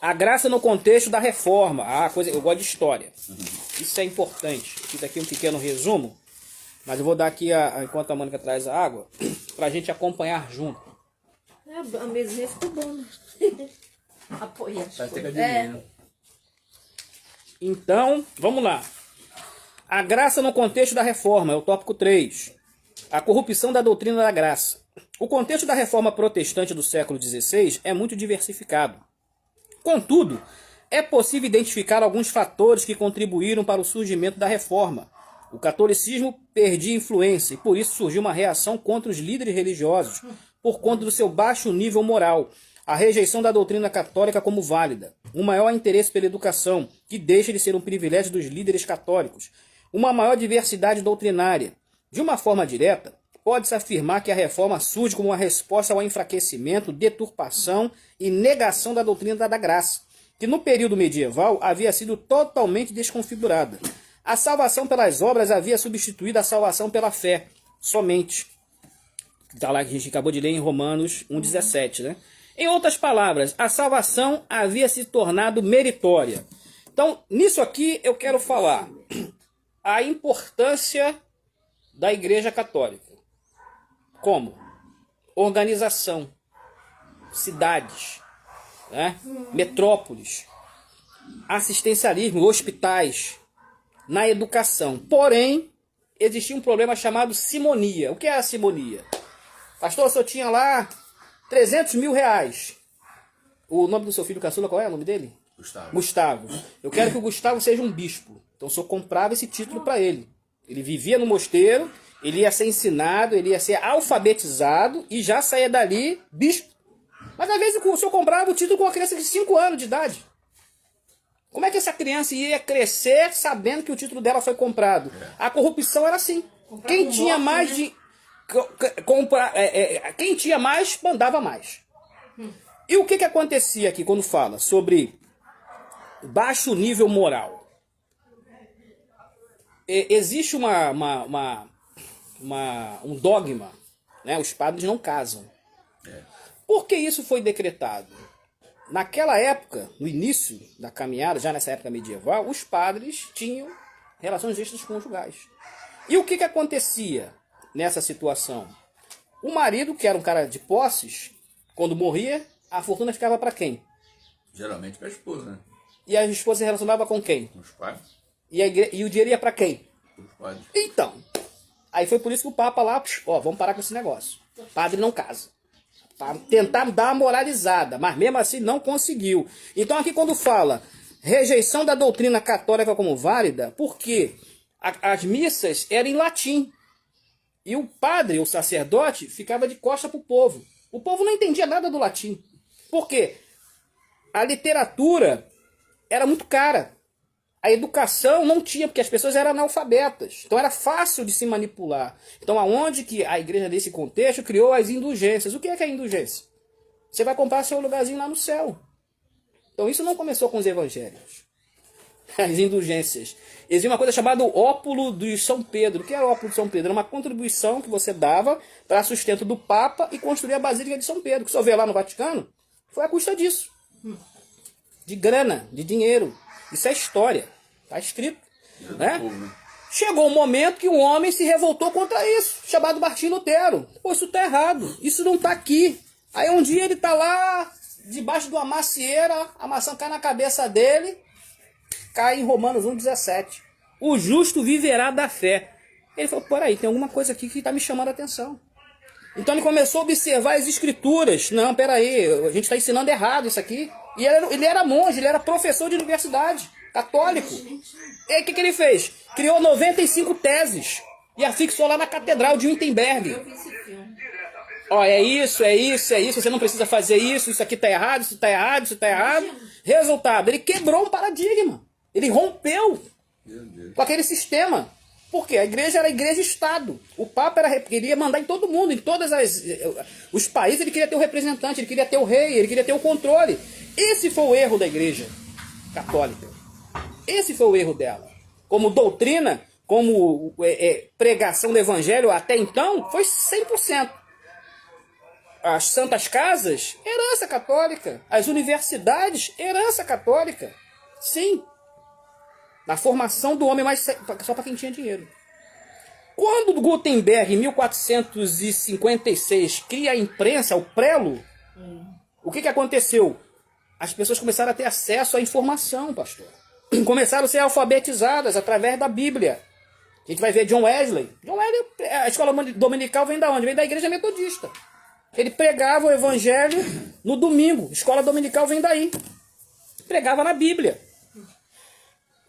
A graça no contexto da reforma. Eu gosto de história. Isso é importante. Fiz aqui um pequeno resumo, mas eu vou dar aqui, enquanto a Mônica traz a água, para a gente acompanhar junto. A mesinha ficou boa. Apoia. Então, vamos lá. A graça no contexto da reforma, é o tópico 3. A corrupção da doutrina da graça. O contexto da reforma protestante do século XVI é muito diversificado. Contudo, é possível identificar alguns fatores que contribuíram para o surgimento da reforma. O catolicismo perdia influência e por isso surgiu uma reação contra os líderes religiosos, por conta do seu baixo nível moral, a rejeição da doutrina católica como válida, um maior interesse pela educação, que deixa de ser um privilégio dos líderes católicos, uma maior diversidade doutrinária. De uma forma direta, pode-se afirmar que a reforma surge como uma resposta ao enfraquecimento, deturpação e negação da doutrina da graça, que no período medieval havia sido totalmente desconfigurada. A salvação pelas obras havia substituído a salvação pela fé, somente. Está lá que a gente acabou de ler em Romanos 1,17, né? Em outras palavras, a salvação havia se tornado meritória. Então, nisso aqui eu quero falar a importância da Igreja Católica. Como? Organização, cidades, né? Metrópoles, assistencialismo, hospitais, na educação. Porém, existia um problema chamado simonia. O que é a simonia? Pastor, se eu tinha lá 300 mil reais. O nome do seu filho caçula, qual é o nome dele? Gustavo. Eu quero que o Gustavo seja um bispo. Então o senhor comprava esse título para ele. Ele vivia no mosteiro, ele ia ser ensinado, ele ia ser alfabetizado e já saía dali bispo. Mas às vezes o senhor comprava o título com uma criança de 5 anos de idade. Como é que essa criança ia crescer sabendo que o título dela foi comprado? A corrupção era assim. Quem tinha mais de... Quem tinha mais, mandava mais. E o que acontecia aqui quando fala sobre baixo nível moral? Existe um dogma, né? Os padres não casam. Por que isso foi decretado? Naquela época, no início da caminhada, já nessa época medieval, os padres tinham relações extraconjugais. E o que acontecia nessa situação? O marido, que era um cara de posses, quando morria, a fortuna ficava para quem? Geralmente para a esposa, né? E a esposa se relacionava com quem? Com os pais. E o dinheiro ia para quem? Os padres. Então, aí foi por isso que o Papa lá, vamos parar com esse negócio. Padre não casa. Para tentar dar uma moralizada, mas mesmo assim não conseguiu. Então aqui quando fala rejeição da doutrina católica como válida, porque as missas eram em latim. E o padre, o sacerdote, ficava de costa para o povo. O povo não entendia nada do latim. Por quê? A literatura era muito cara. A educação não tinha, porque as pessoas eram analfabetas. Então era fácil de se manipular. Então aonde que a igreja, nesse contexto, criou as indulgências? O que é a indulgência? Você vai comprar seu lugarzinho lá no céu. Então isso não começou com os evangelhos. As indulgências. Existia uma coisa chamada ópulo de São Pedro. O que era o ópulo de São Pedro? Era uma contribuição que você dava para sustento do Papa e construir a Basílica de São Pedro. Que você vê lá no Vaticano, foi à custa disso. De grana, de dinheiro. Isso é história. Está escrito. Né? Chegou um momento que um homem se revoltou contra isso, chamado Martinho Lutero. Pô, isso está errado. Isso não está aqui. Aí um dia ele está lá, debaixo de uma macieira, a maçã cai na cabeça dele, cai em Romanos 1,17. O justo viverá da fé. Ele falou, por aí, tem alguma coisa aqui que está me chamando a atenção. Então ele começou a observar as escrituras. Não, peraí, a gente está ensinando errado isso aqui. E ele era monge, ele era professor de universidade, católico. E aí o que ele fez? Criou 95 teses e afixou lá na Catedral de Wittenberg. Ó, é isso, você não precisa fazer isso aqui tá errado, isso tá errado, isso tá errado. Resultado, ele quebrou um paradigma. Ele rompeu com aquele sistema. Por quê? A igreja era igreja-estado. O Papa queria mandar em todo mundo, em todos os países ele queria ter o representante, ele queria ter o rei, ele queria ter o controle. Esse foi o erro da igreja católica. Esse foi o erro dela. Como doutrina, como pregação do evangelho até então, foi 100%. as santas casas, herança católica. As universidades, herança católica. Sim. Na formação do homem, mas só para quem tinha dinheiro. Quando Gutenberg, em 1456, cria a imprensa, o prelo, o que aconteceu? As pessoas começaram a ter acesso à informação, pastor. Começaram a ser alfabetizadas através da Bíblia. A gente vai ver John Wesley. John Wesley, a escola dominical vem da onde? Vem da igreja metodista. Ele pregava o evangelho no domingo. Escola dominical vem daí. Pregava na Bíblia.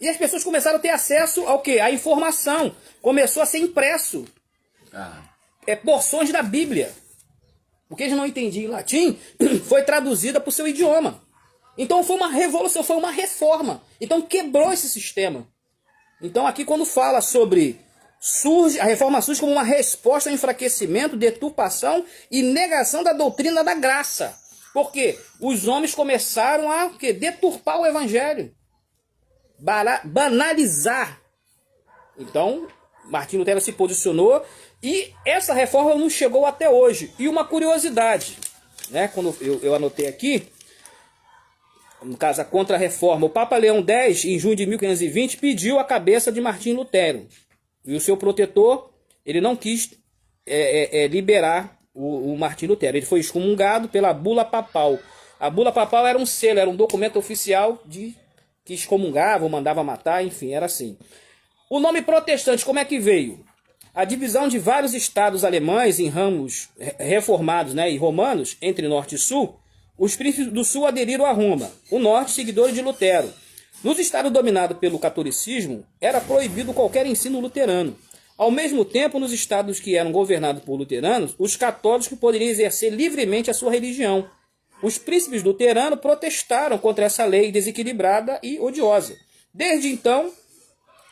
E as pessoas começaram a ter acesso ao quê? À informação. Começou a ser impresso. Porções da Bíblia. O que eles não entendiam em latim foi traduzida para o seu idioma. Então foi uma revolução, foi uma reforma. Então quebrou esse sistema. Então aqui quando fala sobre a reforma surge como uma resposta ao enfraquecimento, deturpação e negação da doutrina da graça. Por quê? Os homens começaram a deturpar o evangelho. Banalizar. Então, Martinho Lutero se posicionou e essa reforma não chegou até hoje. E uma curiosidade, né? Quando eu anotei aqui, no caso, a Contra-Reforma, o Papa Leão X, em junho de 1520, pediu a cabeça de Martinho Lutero. E o seu protetor, ele não quis liberar o Martinho Lutero. Ele foi excomungado pela Bula Papal. A Bula Papal era um selo, era um documento oficial que excomungava ou mandava matar, enfim, era assim. O nome protestante, como é que veio? A divisão de vários estados alemães em ramos reformados, né, e romanos, entre norte e sul. Os príncipes do sul aderiram a Roma, o norte seguidores de Lutero. Nos estados dominados pelo catolicismo, era proibido qualquer ensino luterano. Ao mesmo tempo, nos estados que eram governados por luteranos, os católicos poderiam exercer livremente a sua religião. Os príncipes luteranos protestaram contra essa lei desequilibrada e odiosa. Desde então,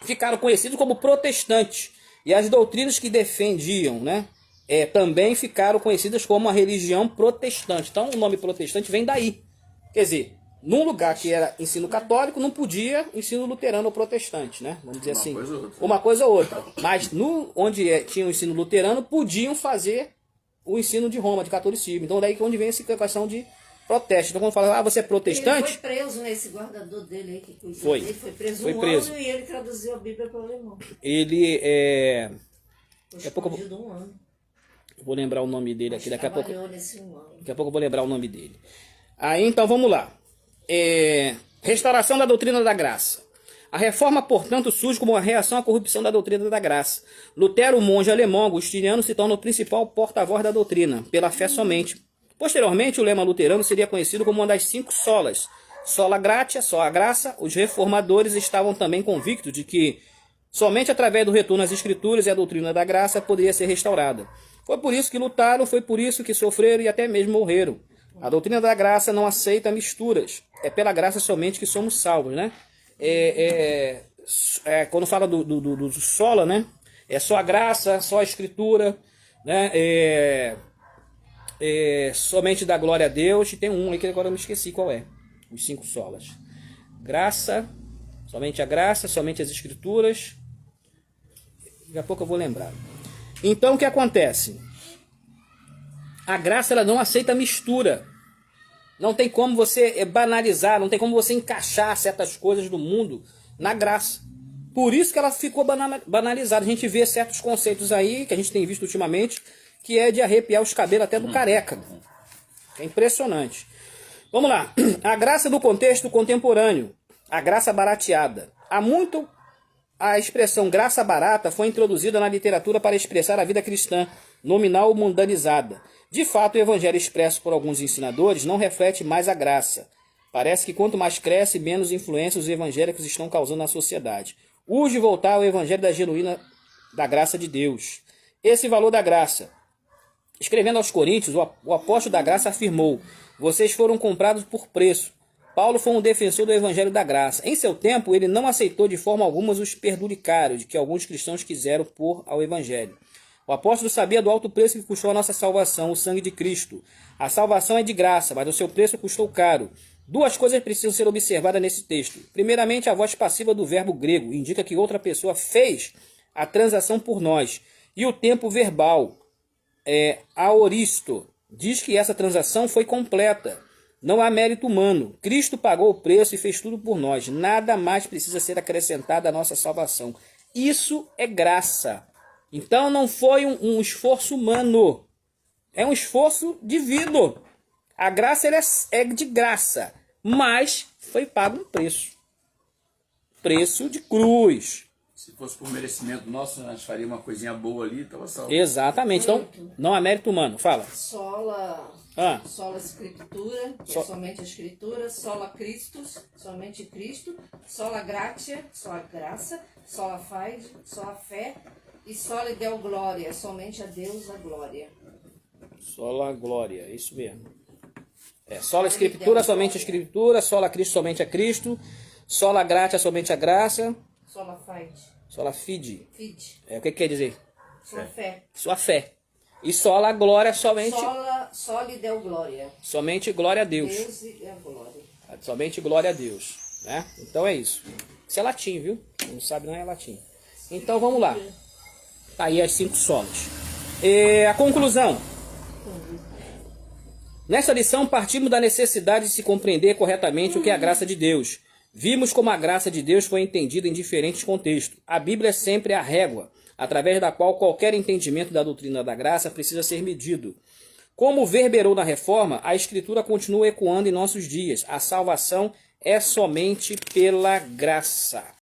ficaram conhecidos como protestantes. E as doutrinas que defendiam, né, também ficaram conhecidas como a religião protestante. Então o nome protestante vem daí. Quer dizer, num lugar que era ensino católico, não podia ensino luterano ou protestante, né? Vamos dizer assim. Uma coisa ou outra. Mas onde tinha o ensino luterano, podiam fazer o ensino de Roma, de catolicismo. Então daí que onde vem essa questão de protesto. Então quando fala, você é protestante... Ele foi preso nesse guardador dele aí que cuidou foi. dele. Foi preso foi um preso. ano e ele traduziu a Bíblia para o alemão. Ele Daqui a pouco de um ano. Vou lembrar o nome dele aqui, daqui a pouco. Nesse um ano. Daqui a pouco eu vou lembrar o nome dele. Aí então vamos lá. Restauração da doutrina da graça. A reforma, portanto, surge como uma reação à corrupção da doutrina da graça. Lutero, o monge alemão agostiniano, se torna o principal porta-voz da doutrina, pela fé somente. Posteriormente, o lema luterano seria conhecido como uma das 5 solas. Sola gratia, só a graça. Os reformadores estavam também convictos de que somente através do retorno às escrituras e à doutrina da graça poderia ser restaurada. Foi por isso que lutaram, foi por isso que sofreram e até mesmo morreram. A doutrina da graça não aceita misturas. É pela graça somente que somos salvos, né? Quando fala do sola, né? É só a graça, só a escritura, né? Somente da glória a Deus. E tem um aí que agora eu me esqueci qual é. Os 5 solas. Graça, somente a graça, somente as escrituras. Daqui a pouco eu vou lembrar. Então o que acontece? A graça ela não aceita mistura. Não tem como você banalizar, não tem como você encaixar certas coisas do mundo na graça. Por isso que ela ficou banalizada. A gente vê certos conceitos aí, que a gente tem visto ultimamente, que é de arrepiar os cabelos até do careca. É impressionante. Vamos lá. A graça do contexto contemporâneo. A graça barateada. A expressão graça barata foi introduzida na literatura para expressar a vida cristã, nominal ou mundanizada. De fato, o evangelho expresso por alguns ensinadores não reflete mais a graça. Parece que quanto mais cresce, menos influência os evangélicos estão causando na sociedade. Urge voltar ao evangelho da genuína da graça de Deus. Esse valor da graça. Escrevendo aos Coríntios, o apóstolo da graça afirmou: vocês foram comprados por preço. Paulo foi um defensor do evangelho da graça. Em seu tempo, ele não aceitou de forma alguma os penduricários que alguns cristãos quiseram pôr ao evangelho. O apóstolo sabia do alto preço que custou a nossa salvação, o sangue de Cristo. A salvação é de graça, mas o seu preço custou caro. 2 coisas precisam ser observadas nesse texto. Primeiramente, a voz passiva do verbo grego indica que outra pessoa fez a transação por nós. E o tempo verbal, aoristo, diz que essa transação foi completa. Não há mérito humano. Cristo pagou o preço e fez tudo por nós. Nada mais precisa ser acrescentado à nossa salvação. Isso é graça. Então não foi um esforço humano. É um esforço divino. A graça ela é de graça. Mas foi pago um preço. Preço de cruz. Se fosse por merecimento nosso, nós faríamos uma coisinha boa ali e estava salvo. Exatamente. Então não há mérito humano. Fala. Sola Ah. sola Escritura, que é somente a Escritura, sola Christus, somente Cristo, sola Gratia, só a graça, sola Fide, só a fé, e sola Deo Glória, somente a Deus a glória. Sola glória, isso mesmo. Sola Escritura, somente a Escritura, sola Cristo, somente a Cristo, sola Gratia, somente a graça, Sola Fide, sola Fide. Fide, O que quer dizer? sua fé. Sua fé. E sola glória, somente Sola Deo Glória, somente glória a Deus. Deus e a glória. Somente glória a Deus, né? Então é isso. Isso é latim, viu? Quem não sabe não é latim. Então vamos lá. Tá aí as 5 solas. A conclusão. Nessa lição partimos da necessidade de se compreender corretamente o que é a graça de Deus. Vimos como a graça de Deus foi entendida em diferentes contextos. A Bíblia é sempre a régua, através da qual qualquer entendimento da doutrina da graça precisa ser medido. Como verberou na Reforma, a Escritura continua ecoando em nossos dias. A salvação é somente pela graça.